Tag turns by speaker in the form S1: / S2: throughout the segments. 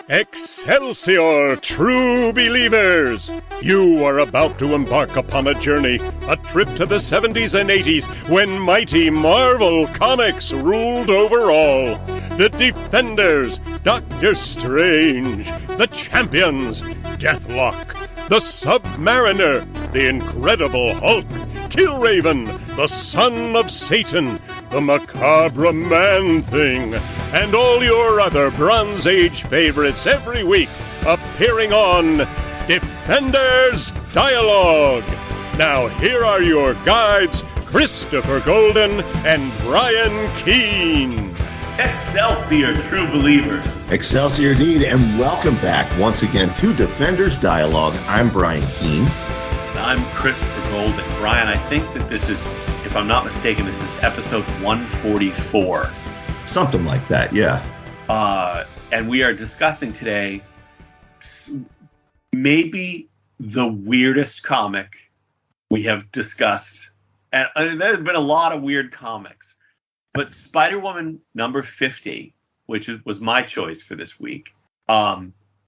S1: Excelsior, true believers! You are about to embark upon a journey, a trip to the 70s and 80s when mighty Marvel Comics ruled over all. The Defenders, Doctor Strange, the Champions, Deathlock, the Submariner, the Incredible Hulk, Killraven, the Son of Satan, the Macabre Man-Thing, and all your other Bronze Age favorites every week appearing on Defenders Dialogue. Now here are your guides, Christopher Golden and Brian Keene.
S2: Excelsior, true believers.
S3: Excelsior indeed, and welcome back once again to Defenders Dialogue. I'm Brian Keene.
S2: I'm Christopher Golden. Brian, I think that this is, if I'm not mistaken, this is episode 144.
S3: Something like that, yeah.
S2: And we are discussing today maybe the weirdest comic we have discussed. And there's been a lot of weird comics. But Spider-Woman number 50, which was my choice for this week,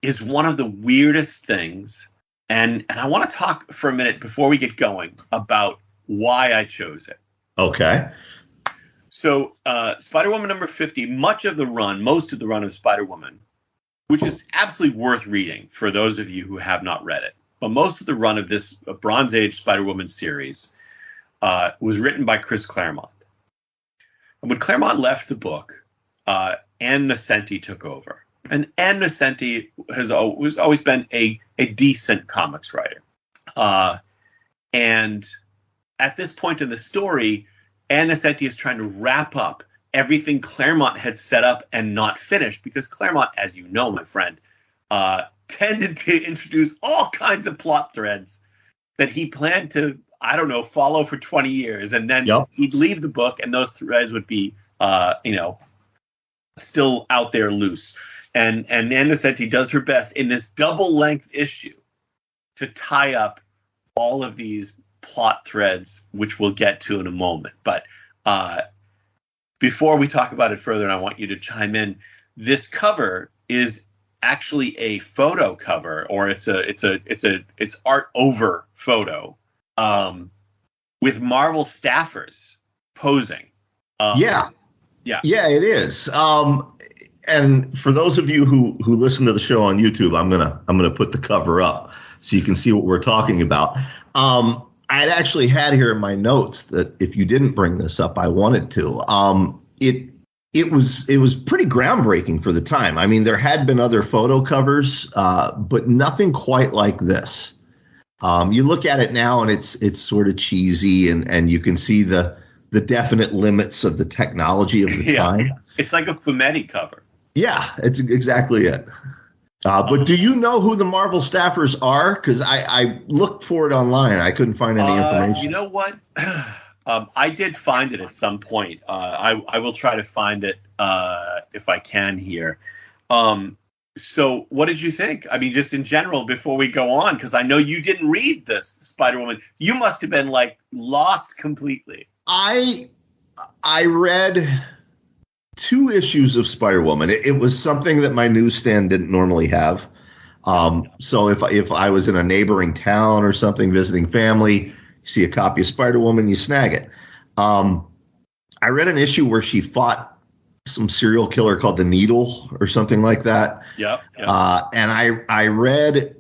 S2: is one of the weirdest things. And I want to talk for a minute before we get going about why I chose it.
S3: Okay.
S2: So Spider-Woman number 50, most of the run of Spider-Woman, which is absolutely worth reading for those of you who have not read it. But most of the run of this Bronze Age Spider-Woman series was written by Chris Claremont. And when Claremont left the book, Ann Nocenti took over. And Ann Nocenti has always been a decent comics writer. And at this point in the story, Ann Nocenti is trying to wrap up everything Claremont had set up and not finished, because Claremont, as you know, my friend, tended to introduce all kinds of plot threads that he planned to, follow for 20 years. And then he'd leave the book and those threads would be, still out there loose. And Ann Nocenti does her best in this double-length issue to tie up all of these plot threads, which we'll get to in a moment. But before we talk about it further, and I want you to chime in, this cover is actually a photo cover, or it's art over photo with Marvel staffers posing.
S3: Yeah, it is. And for those of you who listen to the show on YouTube, I'm gonna put the cover up so you can see what we're talking about. I'd actually had here in my notes that if you didn't bring this up, I wanted to. It was pretty groundbreaking for the time. I mean, there had been other photo covers, but nothing quite like this. You look at it now, and it's sort of cheesy, and you can see the definite limits of the technology of the time.
S2: It's like a Fumetti cover.
S3: Yeah, it's exactly it. But do you know who the Marvel staffers are? Because I looked for it online. I couldn't find any information.
S2: You know what? I did find it at some point. I will try to find it if I can here. So what did you think? I mean, just in general, before we go on, because I know you didn't read this Spider-Woman. You must have been lost completely.
S3: I read 2 issues of Spider-Woman. It was something that my newsstand didn't normally have. So if I was in a neighboring town or something visiting family, you see a copy of Spider-Woman, you snag it. I read an issue where she fought some serial killer called the Needle or something like that.
S2: Yeah.
S3: And I read,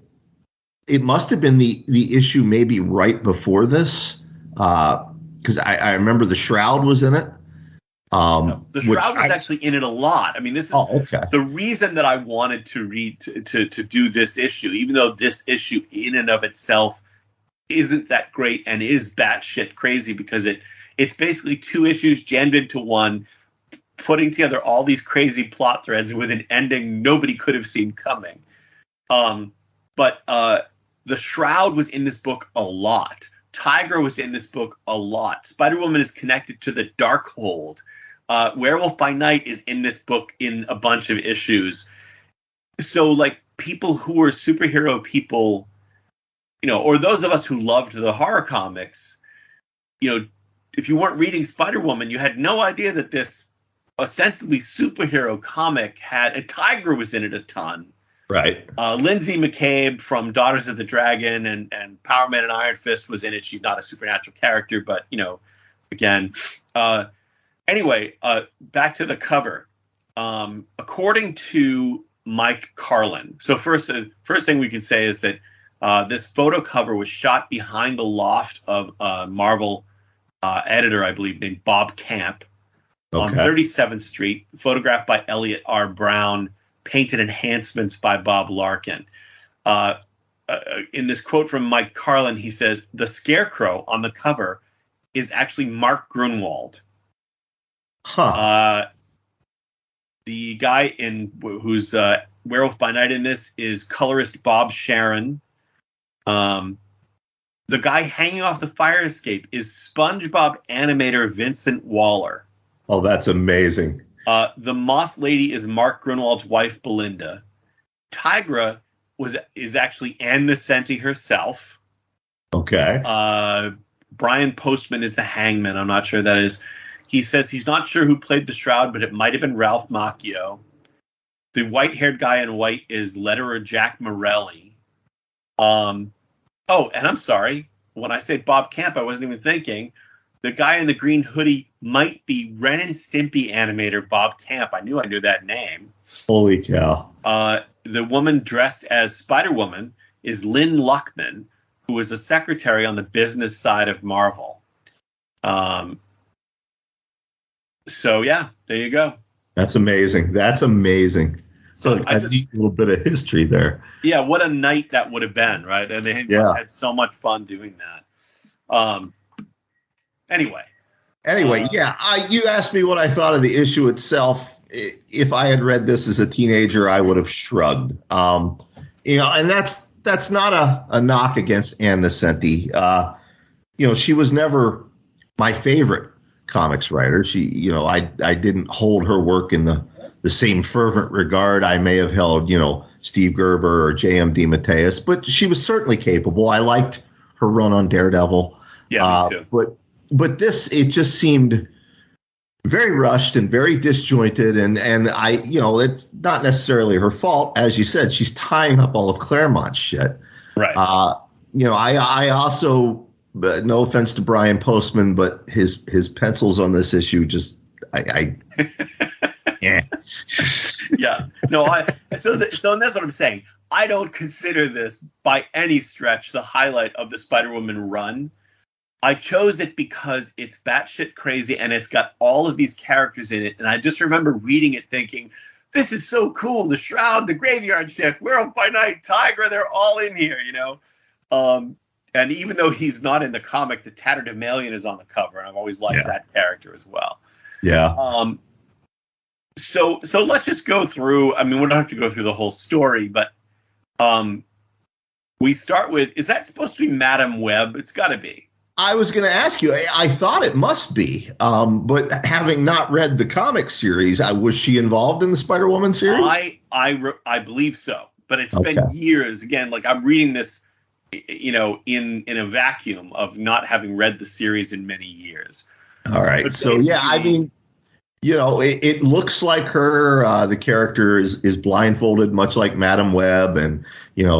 S3: it must have been the issue maybe right before this, because I remember the Shroud was in it.
S2: The Shroud was actually in it a lot. I mean, this is
S3: the
S2: reason that I wanted to read to do this issue, even though this issue in and of itself isn't that great and is batshit crazy, because it's basically 2 issues jammed into one, putting together all these crazy plot threads with an ending nobody could have seen coming. But the Shroud was in this book a lot. Tigra was in this book a lot. Spider-Woman is connected to the Darkhold. Werewolf by Night is in this book in a bunch of issues. So, people who are superhero people, or those of us who loved the horror comics, if you weren't reading Spider-Woman, you had no idea that this ostensibly superhero comic and Tigra was in it a ton.
S3: Right.
S2: Lindsay McCabe from Daughters of the Dragon and Power Man and Iron Fist was in it. She's not a supernatural character, but, again. Anyway, back to the cover. According to Mike Carlin, so first thing we can say is that this photo cover was shot behind the loft of a Marvel editor, I believe, named Bob Camp on 37th Street, photographed by Elliot R. Brown, painted enhancements by Bob Larkin. In this quote from Mike Carlin, he says, the Scarecrow on the cover is actually Mark Grunwald.
S3: Huh.
S2: The guy who's Werewolf by Night in this is colorist Bob Sharon. The guy hanging off the fire escape is SpongeBob animator Vincent Waller.
S3: Oh, that's amazing.
S2: The Moth Lady is Mark Grunwald's wife, Belinda. Tigra is actually Ann Nesenti herself.
S3: Okay.
S2: Brian Postman is the Hangman. I'm not sure who that is. He says he's not sure who played the Shroud, but it might have been Ralph Macchio. The white-haired guy in white is letterer Jack Morelli. And I'm sorry. When I say Bob Camp, I wasn't even thinking. The guy in the green hoodie might be Ren and Stimpy animator Bob Camp. I knew that name.
S3: Holy cow.
S2: The woman dressed as Spider-Woman is Lynn Luckman, who was a secretary on the business side of Marvel. So, yeah, there you go.
S3: That's amazing. So a little bit of history there.
S2: Yeah, what a night that would have been, right? And they just had so much fun doing that. Anyway,
S3: you asked me what I thought of the issue itself. If I had read this as a teenager, I would have shrugged. And that's not a knock against Ann Nesenti. She was never my favorite comics writer. She, I didn't hold her work in the same fervent regard I may have held, Steve Gerber or J.M. DeMatteis, but she was certainly capable. I liked her run on Daredevil.
S2: Yeah, me too.
S3: But this, it just seemed very rushed and very disjointed, and it's not necessarily her fault. As you said, she's tying up all of Claremont's shit.
S2: Right.
S3: I also, no offense to Brian Postman, but his pencils on this issue just yeah.
S2: Yeah. No, so that's what I'm saying. I don't consider this by any stretch the highlight of the Spider-Woman run. I chose it because it's batshit crazy and it's got all of these characters in it. And I just remember reading it thinking, this is so cool. The Shroud, the Graveyard Shift, Werewolf by Night, Tigra, they're all in here, And even though he's not in the comic, the Tattered Himalayan is on the cover. And I've always liked that character as well.
S3: Yeah.
S2: So let's just go through. I mean, we don't have to go through the whole story, but we start with, is that supposed to be Madam Web? It's got to be.
S3: I was going to ask you. I thought it must be, but having not read the comic series, was she involved in the Spider-Woman series?
S2: I believe so, but it's been years. Again, like I'm reading this, in a vacuum of not having read the series in many years.
S3: All right, but so yeah, I mean, it looks like her. The character is blindfolded, much like Madam Web, and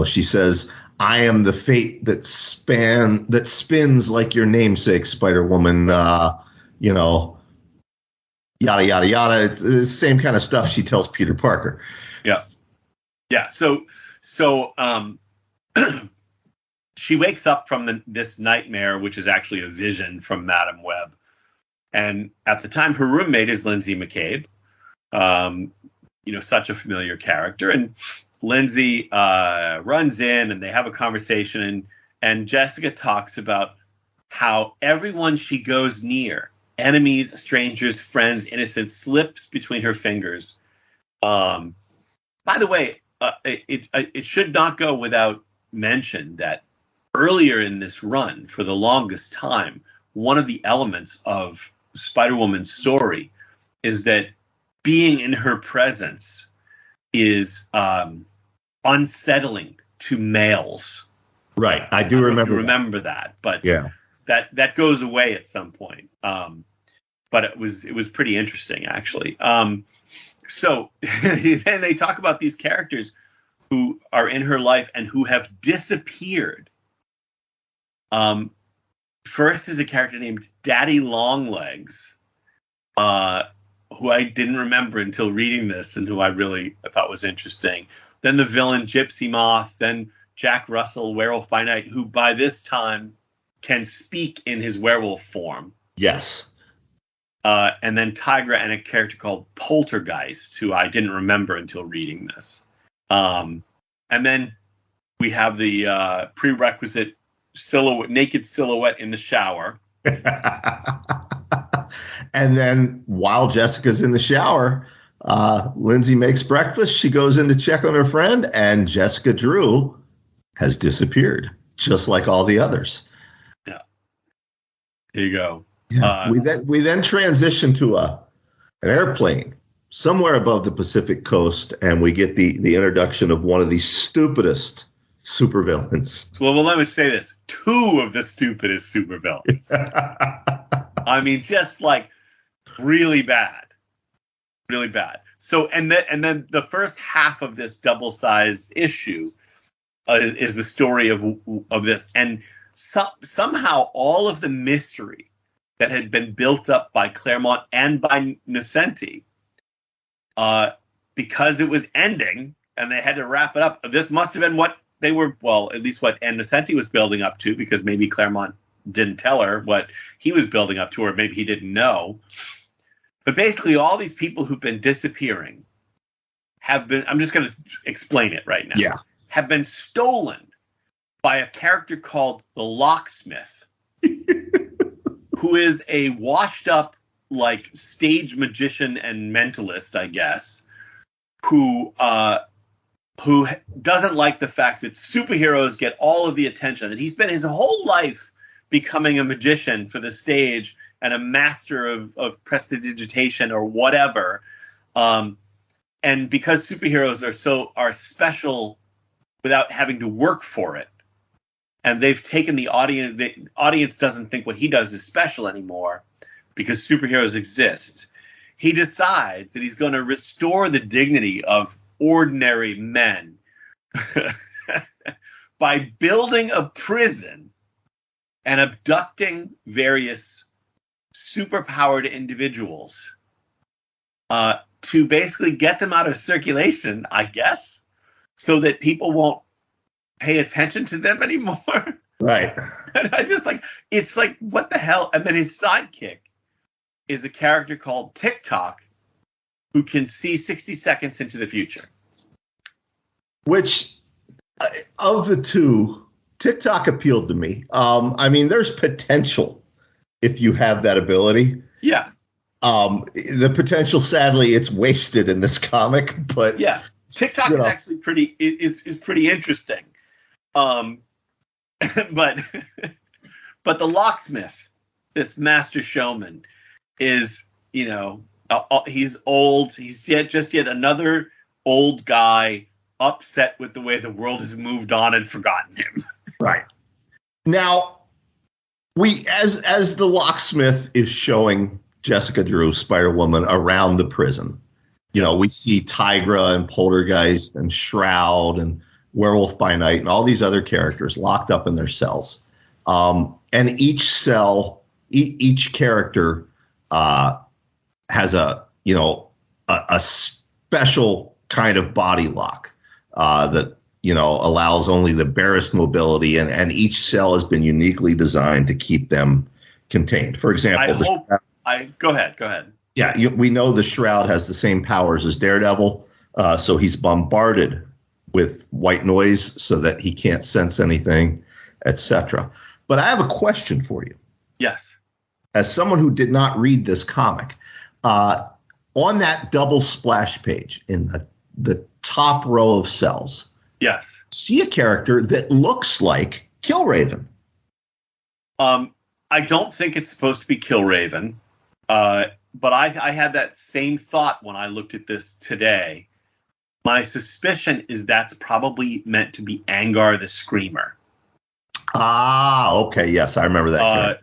S3: she says, I am the fate that spins like your namesake, Spider-Woman, yada, yada, yada. It's the same kind of stuff she tells Peter Parker.
S2: Yeah. Yeah. So she wakes up from this nightmare, which is actually a vision from Madam Web. And at the time, her roommate is Lindsay McCabe, such a familiar character. And Lindsay runs in and they have a conversation, and Jessica talks about how everyone she goes near, enemies, strangers, friends, innocents, slips between her fingers. By the way, it should not go without mention that earlier in this run, for the longest time, one of the elements of Spider-Woman's story is that being in her presence is unsettling to males.
S3: Right. I do remember
S2: that, but
S3: yeah,
S2: that goes away at some point. But it was pretty interesting, actually. So then they talk about these characters who are in her life and who have disappeared. First is a character named Daddy Longlegs, who I didn't remember until reading this and who I thought was interesting. Then the villain Gypsy Moth, then Jack Russell, Werewolf by Night, who by this time can speak in his werewolf form.
S3: Yes.
S2: And then Tigra and a character called Poltergeist, who I didn't remember until reading this. And then we have the prerequisite naked silhouette in the shower.
S3: And then while Jessica's in the shower, Lindsay makes breakfast. She goes in to check on her friend, and Jessica Drew has disappeared, just like all the others.
S2: Yeah. Here you go.
S3: Yeah. We then transition to an airplane somewhere above the Pacific coast, and we get the introduction of one of the stupidest supervillains.
S2: Well, let me say this. 2 of the stupidest supervillains. I mean, just like really bad. Really bad. So, and then the first half of this double-sized issue is the story of this. And somehow all of the mystery that had been built up by Claremont and by Nocenti, because it was ending and they had to wrap it up. This must have been what they were, well, at least what Nocenti was building up to, because maybe Claremont didn't tell her what he was building up to, or maybe he didn't know. But basically, all these people who've been disappearing have been, I'm just going to explain it right now, have been stolen by a character called the Locksmith, who is a washed up, like, stage magician and mentalist, I guess, who doesn't like the fact that superheroes get all of the attention, that he spent his whole life becoming a magician for the stage and a master of prestidigitation or whatever. And because superheroes are special without having to work for it, and they've taken the audience doesn't think what he does is special anymore because superheroes exist. He decides that he's going to restore the dignity of ordinary men by building a prison and abducting various superpowered individuals to basically get them out of circulation, I guess, so that people won't pay attention to them anymore.
S3: Right.
S2: And I just it's like, what the hell? And then his sidekick is a character called TikTok who can see 60 seconds into the future.
S3: Which, of the two, TikTok appealed to me. I mean, there's potential if you have that ability.
S2: Yeah.
S3: The potential, sadly, it's wasted in this comic. But
S2: yeah, TikTok is actually pretty interesting. But the Locksmith, this master showman, is, he's old. He's yet another old guy upset with the way the world has moved on and forgotten him.
S3: Right. Now, as the Locksmith is showing Jessica Drew, Spider-Woman, around the prison, we see Tigra and Poltergeist and Shroud and Werewolf by Night and all these other characters locked up in their cells. And each cell, each character has a special kind of body lock that allows only the barest mobility, and each cell has been uniquely designed to keep them contained. For example,
S2: go ahead.
S3: Yeah, we know the Shroud has the same powers as Daredevil, so he's bombarded with white noise so that he can't sense anything, etc. But I have a question for you.
S2: Yes.
S3: As someone who did not read this comic, on that double splash page in the top row of cells,
S2: yes,
S3: see a character that looks like Killraven.
S2: I don't think it's supposed to be Killraven, but I had that same thought when I looked at this today. My suspicion is that's probably meant to be Angar the Screamer.
S3: Ah, okay, yes, I remember that.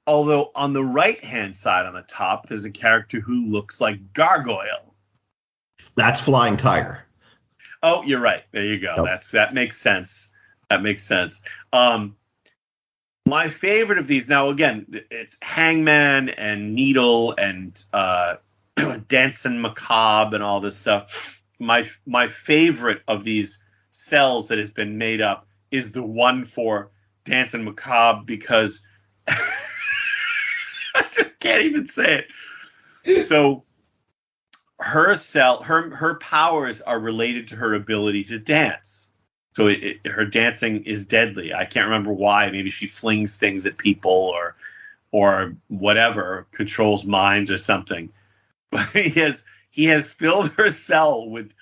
S2: Although on the right-hand side on the top, there's a character who looks like Gargoyle.
S3: That's Flying Tiger.
S2: Oh, you're right. There you go.
S3: Yep.
S2: That makes sense. That makes sense. My favorite of these, now again, it's Hangman and Needle and Dancing Macabre and all this stuff. My favorite of these cells that has been made up is the one for Dancing Macabre, because I just can't even say it. So her cell, her powers are related to her ability to dance. So her dancing is deadly. I can't remember why. Maybe she flings things at people or whatever, controls minds or something. But he has filled her cell with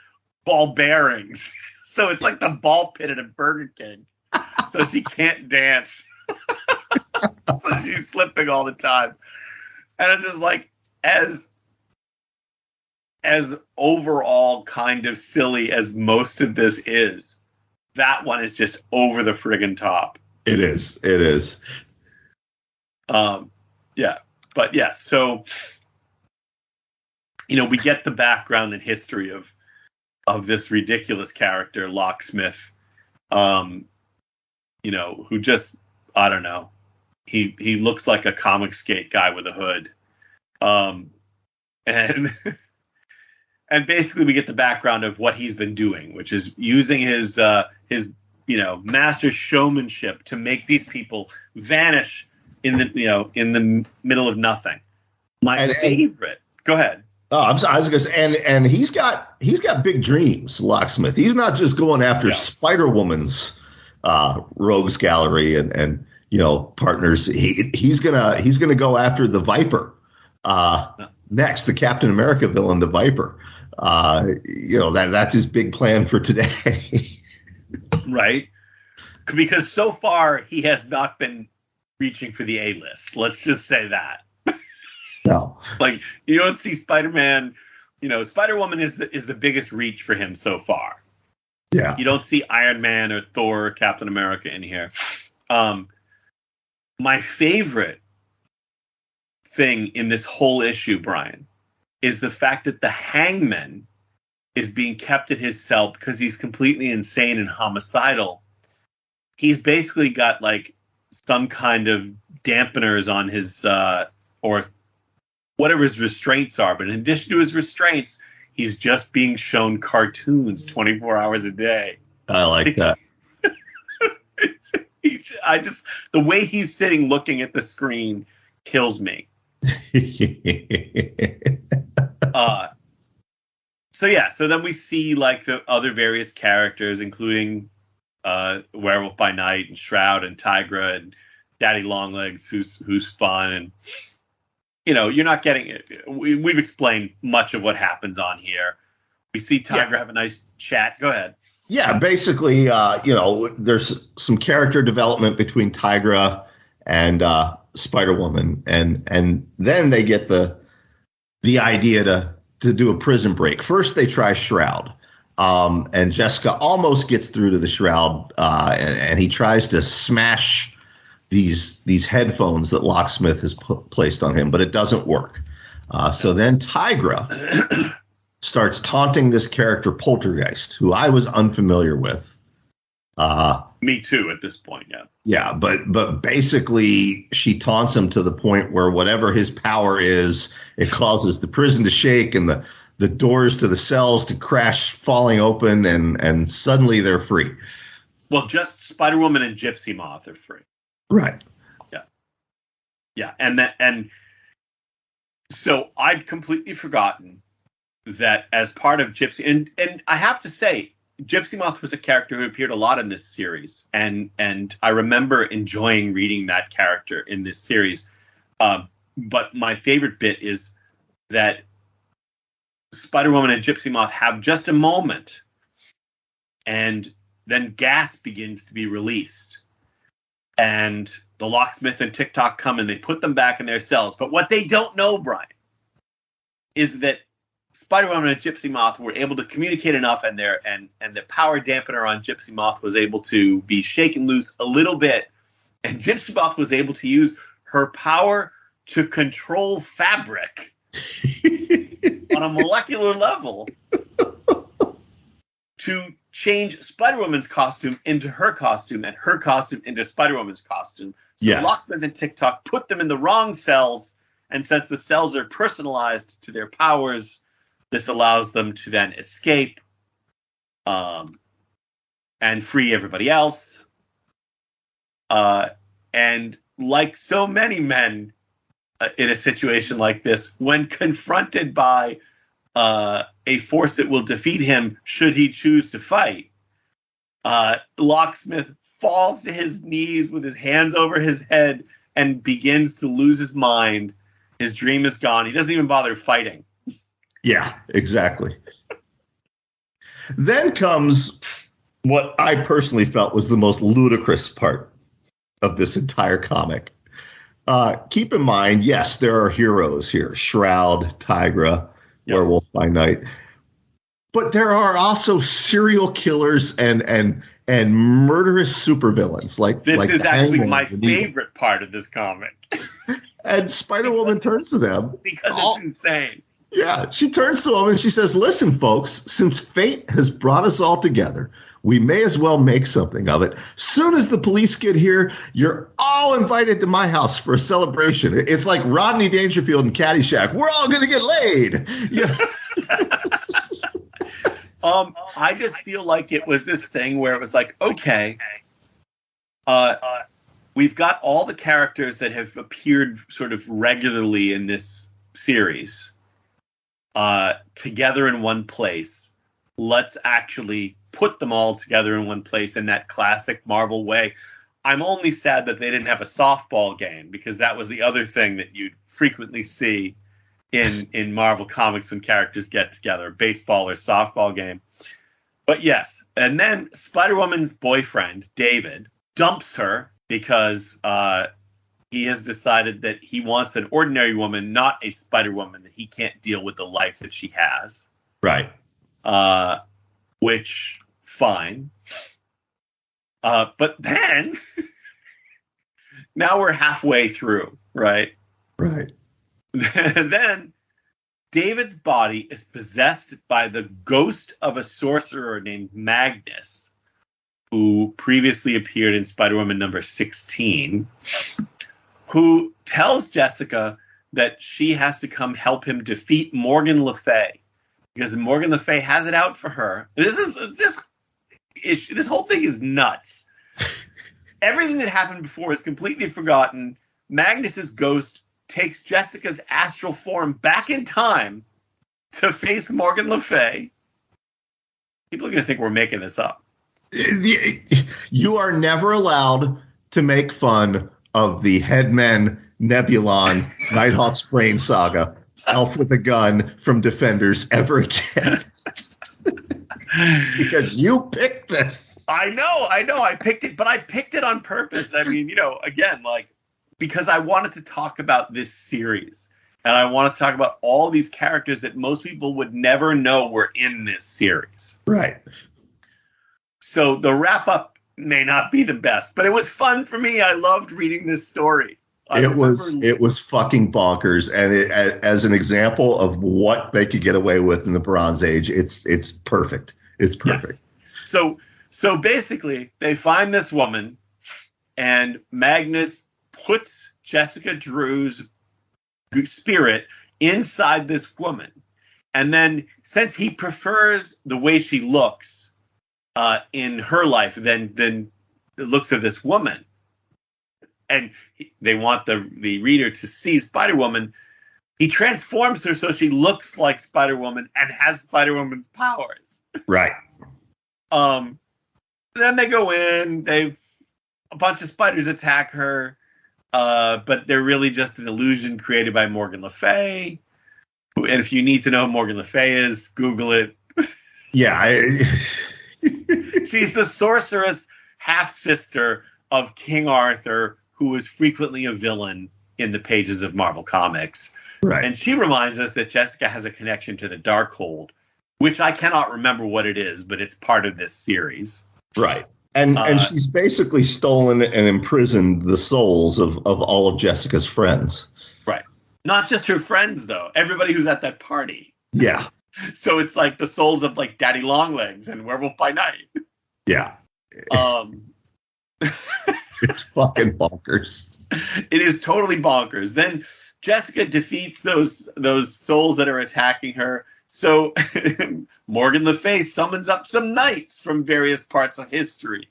S2: ball bearings. So it's like the ball pit at a Burger King. So she can't dance. So she's slipping all the time. And I'm just like, as overall kind of silly as most of this is, that one is just over the friggin' top.
S3: It is. It is.
S2: Yeah. But yes, so, we get the background and history of this ridiculous character, Locksmith, who just, I don't know. He looks like a comic skate guy with a hood. And basically we get the background of what he's been doing, which is using his master showmanship to make these people vanish in the middle of nothing. My favorite. Go ahead.
S3: Oh, I was gonna say, and he's got big dreams, Locksmith. He's not just going after Spider-Woman's rogues gallery and partners. He's gonna go after the Viper next, the Captain America villain, the Viper. That's his big plan for today.
S2: Right, because so far he has not been reaching for the A-list. Let's just say that.
S3: No,
S2: like you don't see Spider-Man. Spider-Woman is the biggest reach for him so far.
S3: Yeah,
S2: you don't see Iron Man or Thor or Captain America in here. My favorite thing in this whole issue, Brian, is the fact that the Hangman is being kept in his cell because he's completely insane and homicidal. He's basically got like some kind of dampeners on his or whatever his restraints are. But in addition to his restraints, he's just being shown cartoons 24 hours a day.
S3: I like that.
S2: The way he's sitting looking at the screen kills me. So then we see like the other various characters, including Werewolf by Night and Shroud and Tigra and Daddy Longlegs, who's fun. And you're not getting it. We've explained much of what happens on here. We see Tigra have a nice chat. Go ahead.
S3: Yeah, basically, there's some character development between Tigra and Spider-Woman, and then they get the idea to do a prison break. First, they try Shroud, and Jessica almost gets through to the Shroud, and he tries to smash these headphones that Locksmith has placed on him, but it doesn't work. So then Tigra starts taunting this character Poltergeist, who I was unfamiliar with.
S2: Me too at this point, yeah.
S3: Yeah, but basically she taunts him to the point where whatever his power is, it causes the prison to shake and the doors to the cells to crash, falling open, and suddenly they're free.
S2: Well, just Spider-Woman and Gypsy Moth are free.
S3: Right.
S2: Yeah. Yeah, and so I'd completely forgotten that as part of Gypsy, and I have to say, Gypsy Moth was a character who appeared a lot in this series, and I remember enjoying reading that character in this series. But my favorite bit is that Spider-Woman and Gypsy Moth have just a moment, and then gas begins to be released. And the Locksmith and TikTok come and they put them back in their cells. But what they don't know, Brian, is that Spider-Woman and Gypsy Moth were able to communicate enough, and the power dampener on Gypsy Moth was able to be shaken loose a little bit, and Gypsy Moth was able to use her power to control fabric on a molecular level to change Spider-Woman's costume into her costume and her costume into Spider-Woman's costume. So
S3: yes.
S2: Locksmith and TikTok put them in the wrong cells, and since the cells are personalized to their powers, this allows them to then escape and free everybody else. And like so many men in a situation like this, when confronted by a force that will defeat him should he choose to fight, Locksmith falls to his knees with his hands over his head and begins to lose his mind. His dream is gone. He doesn't even bother fighting.
S3: Yeah, exactly. Then comes what I personally felt was the most ludicrous part of this entire comic. Keep in mind, yes, there are heroes here. Shroud, Tigra, Werewolf by Night. But there are also serial killers and murderous supervillains.
S2: This is actually my favorite part of this comic.
S3: And Spider-Woman turns to them.
S2: Because it's insane.
S3: Yeah, she turns to them and she says, listen, folks, since fate has brought us all together, we may as well make something of it. Soon as the police get here, you're all invited to my house for a celebration. It's like Rodney Dangerfield and Caddyshack. We're all going to get laid. Yeah.
S2: I just feel like it was this thing where it was like, okay, we've got all the characters that have appeared sort of regularly in this series together in one place. Let's actually put them all together in one place in that classic Marvel way. I'm only sad that they didn't have a softball game, because that was the other thing that you'd frequently see in Marvel comics when characters get together, baseball or softball game. But yes, and then Spider-Woman's boyfriend, David, dumps her because he has decided that he wants an ordinary woman, not a Spider-Woman, that he can't deal with the life that she has.
S3: Right.
S2: Which, fine. But then, now we're halfway through, right?
S3: Right.
S2: Then David's body is possessed by the ghost of a sorcerer named Magnus, who previously appeared in Spider-Woman number 16, who tells Jessica that she has to come help him defeat Morgan Le Fay, because Morgan Le Fay has it out for her. This whole thing is nuts. Everything that happened before is completely forgotten. Magnus's ghost takes Jessica's astral form back in time to face Morgan Le Fay. People are going to think we're making this up.
S3: You are never allowed to make fun of the Headman Nebulon Nighthawk's Brain Saga, Elf with a Gun from Defenders ever again. Because you picked this.
S2: I know, I picked it, but I picked it on purpose. I mean, again, because I wanted to talk about this series, and I want to talk about all these characters that most people would never know were in this series.
S3: Right.
S2: So the wrap-up may not be the best, but it was fun for me. I loved reading this story.
S3: It was fucking bonkers, and as an example of what they could get away with in the Bronze Age, it's perfect. It's perfect.
S2: Yes. So basically, they find this woman, and Magnus puts Jessica Drew's spirit inside this woman, and then since he prefers the way she looks in her life than the looks of this woman, and they want the reader to see Spider-Woman, he transforms her so she looks like Spider-Woman and has Spider-Woman's powers.
S3: Right.
S2: Then they go in, a bunch of spiders attack her, but they're really just an illusion created by Morgan Le Fay. And if you need to know who Morgan Le Fay is, Google it.
S3: Yeah.
S2: She's the sorceress half-sister of King Arthur, who was frequently a villain in the pages of Marvel Comics.
S3: Right.
S2: And she reminds us that Jessica has a connection to the Darkhold, which I cannot remember what it is, but it's part of this series.
S3: Right. And she's basically stolen and imprisoned the souls of all of Jessica's friends.
S2: Right. Not just her friends, though. Everybody who's at that party.
S3: Yeah.
S2: So it's like the souls of like Daddy Longlegs and Werewolf by Night.
S3: Yeah. It's fucking bonkers.
S2: It is totally bonkers. Then Jessica defeats those souls that are attacking her. So Morgan Le Fay summons up some knights from various parts of history,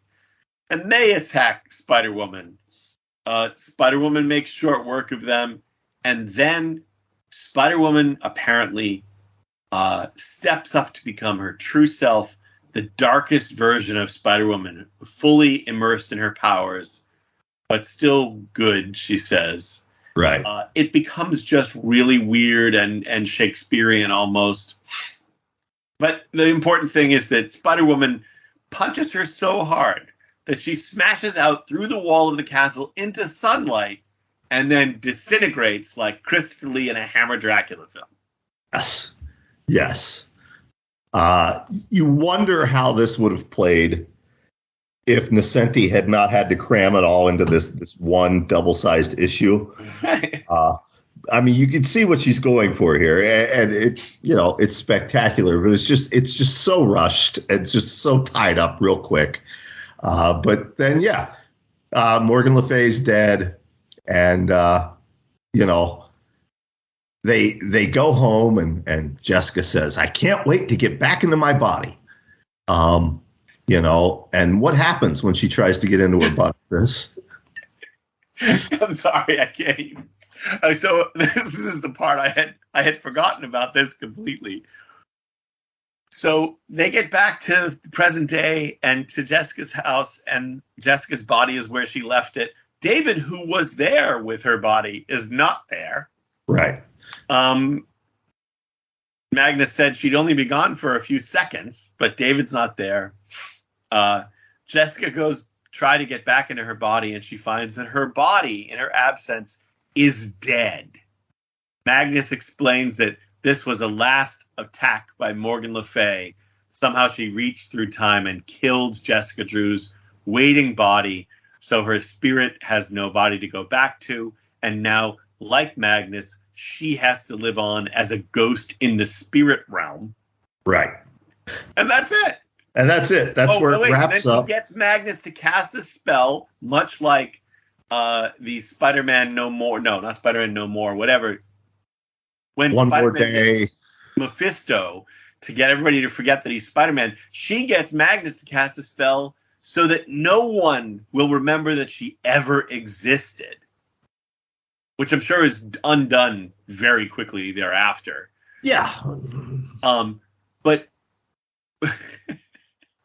S2: and they attack Spider-Woman. Spider-Woman makes short work of them, and then Spider-Woman apparently steps up to become her true self, the darkest version of Spider-Woman, fully immersed in her powers, but still good, she says.
S3: Right.
S2: It becomes just really weird and Shakespearean almost. But the important thing is that Spider-Woman punches her so hard that she smashes out through the wall of the castle into sunlight and then disintegrates like Christopher Lee in a Hammer Dracula film.
S3: Yes. Yes. You wonder how this would have played if Nocenti had not had to cram it all into this one double-sized issue. I mean, you can see what she's going for here, and it's, you know, it's spectacular, but it's just so rushed and just so tied up real quick. But then, yeah, Morgan Le Fay's dead, and you know, they go home, and Jessica says, "I can't wait to get back into my body." You know, and what happens when she tries to get into her butt, Chris?
S2: I'm sorry, I can't even. So this is the part I had forgotten about this completely. So they get back to the present day and to Jessica's house, and Jessica's body is where she left it. David, who was there with her body, is not there.
S3: Right.
S2: Magnus said she'd only be gone for a few seconds, but David's not there. Jessica goes try to get back into her body, and she finds that her body, in her absence, is dead. Magnus explains that this was a last attack by Morgan Le Fay. Somehow she reached through time and killed Jessica Drew's waiting body, so her spirit has no body to go back to, and now, like Magnus, she has to live on as a ghost in the spirit realm.
S3: Right.
S2: And that's it.
S3: That's where it wraps up.
S2: She gets Magnus to cast a spell, much like the Spider-Man No More. No, not Spider-Man No More. Whatever. When
S3: One
S2: Spider-Man
S3: More Day.
S2: Mephisto, to get everybody to forget that he's Spider-Man, she gets Magnus to cast a spell so that no one will remember that she ever existed, which I'm sure is undone very quickly thereafter.
S3: Yeah.
S2: But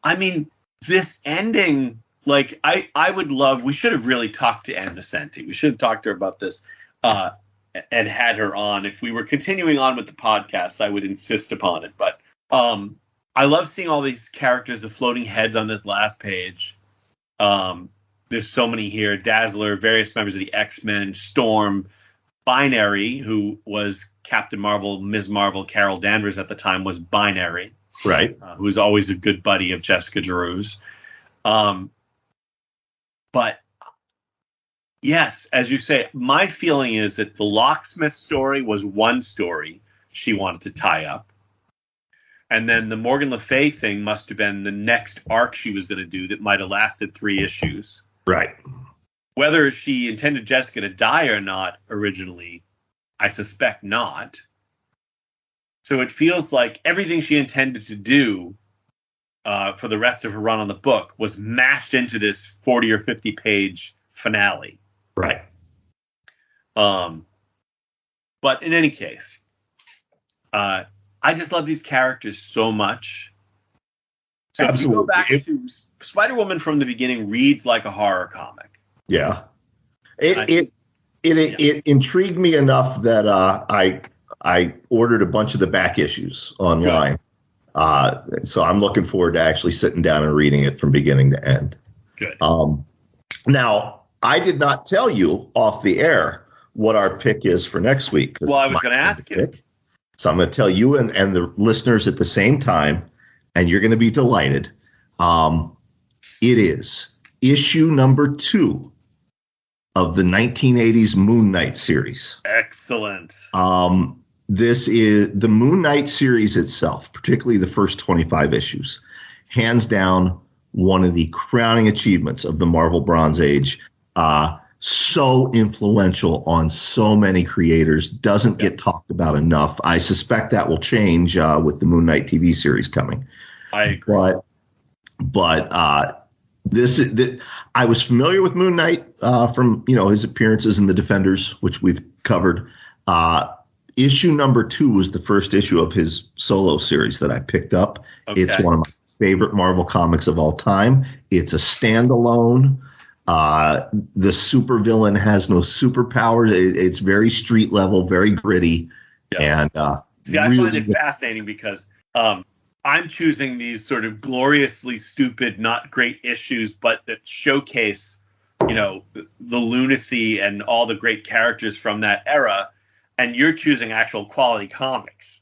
S2: I mean, this ending, like, I would love, we should have really talked to Ann Nocenti. We should have talked to her about this and had her on. If we were continuing on with the podcast, I would insist upon it. But I love seeing all these characters, the floating heads on this last page. There's so many here. Dazzler, various members of the X-Men, Storm, Binary, who was Captain Marvel, Ms. Marvel, Carol Danvers at the time, was Binary.
S3: Right.
S2: Who's always a good buddy of Jessica Drew's. But yes, as you say, my feeling is that the locksmith story was one story she wanted to tie up. And then the Morgan Le Fay thing must have been the next arc she was going to do that might have lasted 3 issues.
S3: Right.
S2: Whether she intended Jessica to die or not originally, I suspect not. So it feels like everything she intended to do for the rest of her run on the book was mashed into this 40 or 50 page finale.
S3: Right.
S2: But in any case, I just love these characters so much. So
S3: Absolutely.
S2: If you go back to Spider-Woman from the beginning reads like a horror comic.
S3: Yeah. It intrigued me enough that I ordered a bunch of the back issues online. So I'm looking forward to actually sitting down and reading it from beginning to end.
S2: Good.
S3: Now, I did not tell you off the air what our pick is for next week.
S2: Well, I was going to ask you.
S3: So I'm going to tell you and the listeners at the same time, and you're going to be delighted. It is issue number 2 of the 1980s Moon Knight series.
S2: Excellent.
S3: this is the Moon Knight series itself, particularly the first 25 issues, hands down one of the crowning achievements of the Marvel Bronze Age. So influential on so many creators, doesn't get talked about enough. I suspect that will change with the Moon Knight TV series coming.
S2: I agree.
S3: But I was familiar with Moon Knight from his appearances in the Defenders, which we've covered. Issue number 2 was the first issue of his solo series that I picked up. Okay. It's one of my favorite Marvel comics of all time. It's a standalone. The supervillain has no superpowers. It's very street level, very gritty. Yeah. And
S2: see, I find it fascinating because I'm choosing these sort of gloriously stupid, not great issues, but that showcase, the lunacy and all the great characters from that era. And you're choosing actual quality comics.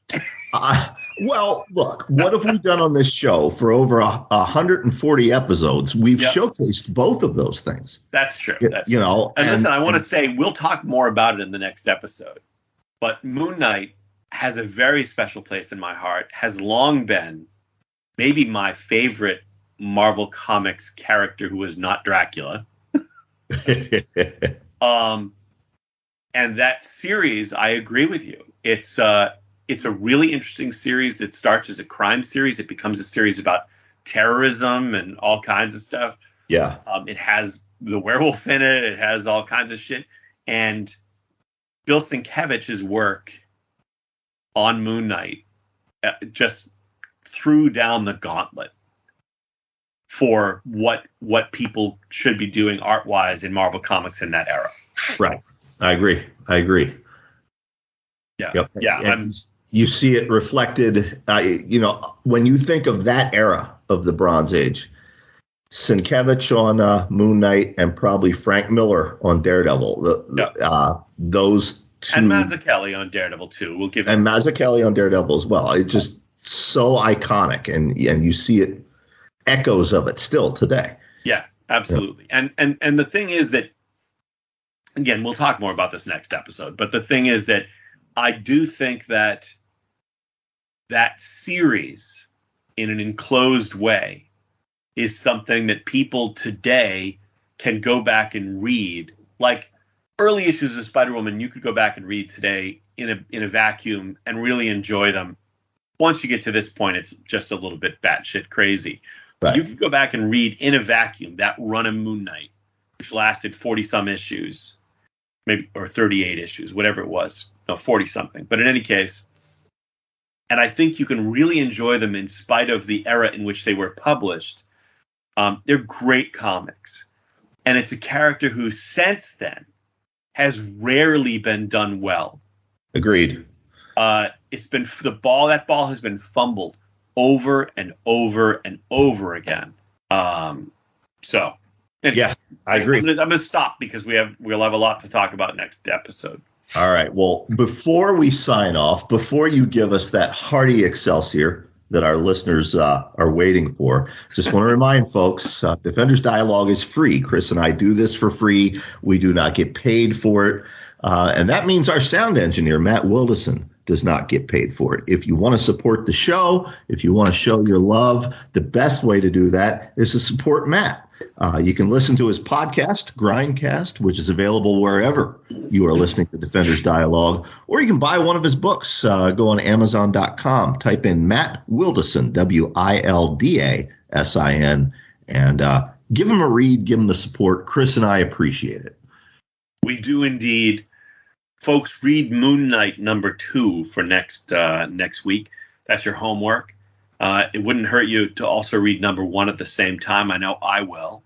S3: Well, look, what have we done on this show for over 140 episodes? We've showcased both of those things.
S2: That's true. And listen, I want to say we'll talk more about it in the next episode. But Moon Knight has a very special place in my heart, has long been maybe my favorite Marvel Comics character who is not Dracula. And that series, I agree with you. It's a really interesting series that starts as a crime series. It becomes a series about terrorism and all kinds of stuff.
S3: Yeah.
S2: It has the werewolf in it. It has all kinds of shit. And Bill Sienkiewicz's work on Moon Knight just threw down the gauntlet for what people should be doing art-wise in Marvel Comics in that era.
S3: Right. I agree.
S2: Yeah.
S3: Yep.
S2: Yeah.
S3: And you see it reflected, when you think of that era of the Bronze Age, Sienkiewicz on Moon Knight and probably Frank Miller on Daredevil. Those two.
S2: And Mazzucchelli on Daredevil, too. We'll give
S3: and Mazzucchelli on Daredevil as well. It's just so iconic, and you see it, echoes of it still today.
S2: Yeah, absolutely. Yeah. And the thing is that, again, we'll talk more about this next episode, but the thing is that I do think that series, in an enclosed way, is something that people today can go back and read. Like early issues of Spider-Woman, you could go back and read today in a vacuum and really enjoy them. Once you get to this point, it's just a little bit batshit crazy. Right. You could go back and read in a vacuum that run of Moon Knight, which lasted 40-some issues. Maybe, or 38 issues, whatever it was. No, 40-something. But in any case, and I think you can really enjoy them in spite of the era in which they were published. They're great comics. And it's a character who, since then, has rarely been done well.
S3: Agreed.
S2: It's been that ball has been fumbled over and over and over again. So. Anyway,
S3: yeah, I agree.
S2: I'm going to stop because we'll have a lot to talk about next episode.
S3: All right. Well, before we sign off, before you give us that hearty Excelsior that our listeners are waiting for, just want to remind folks, Defenders Dialogue is free. Chris and I do this for free. We do not get paid for it. And that means our sound engineer, Matt Wilderson, does not get paid for it. If you want to support the show, if you want to show your love, the best way to do that is to support Matt. You can listen to his podcast, Grindcast, which is available wherever you are listening to Defenders Dialogue, or you can buy one of his books. Go on Amazon.com, type in Matt Wilderson, Wildasin, and give him a read, give him the support. Chris and I appreciate it.
S2: We do indeed. Folks, read Moon Knight #2 for next week. That's your homework. It wouldn't hurt you to also read #1 at the same time. I know I will.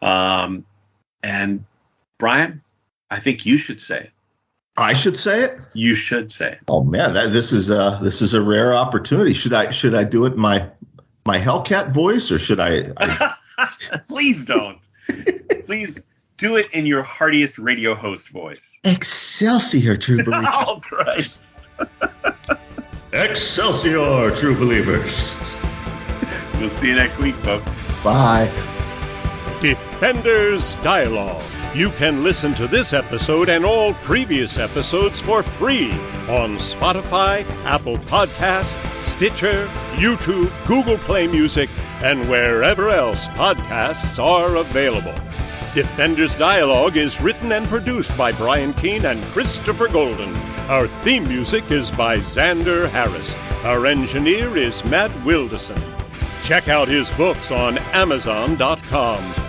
S2: And Brian, I think you should say it.
S3: I should say it?
S2: You should say it.
S3: Oh man, this is a rare opportunity. Should I do it in my Hellcat voice, or should I?
S2: Please don't. Please do it in your heartiest radio host voice.
S3: Excelsior, true believers.
S2: Oh Christ.
S3: Excelsior, true believers.
S2: We'll see you next week, folks.
S3: Bye.
S1: Defenders Dialogue. You can listen to this episode and all previous episodes for free on Spotify, Apple Podcasts, Stitcher, YouTube, Google Play Music, and wherever else podcasts are available. Defenders Dialogue is written and produced by Brian Keene and Christopher Golden. Our theme music is by Xander Harris. Our engineer is Matt Wilderson. Check out his books on Amazon.com.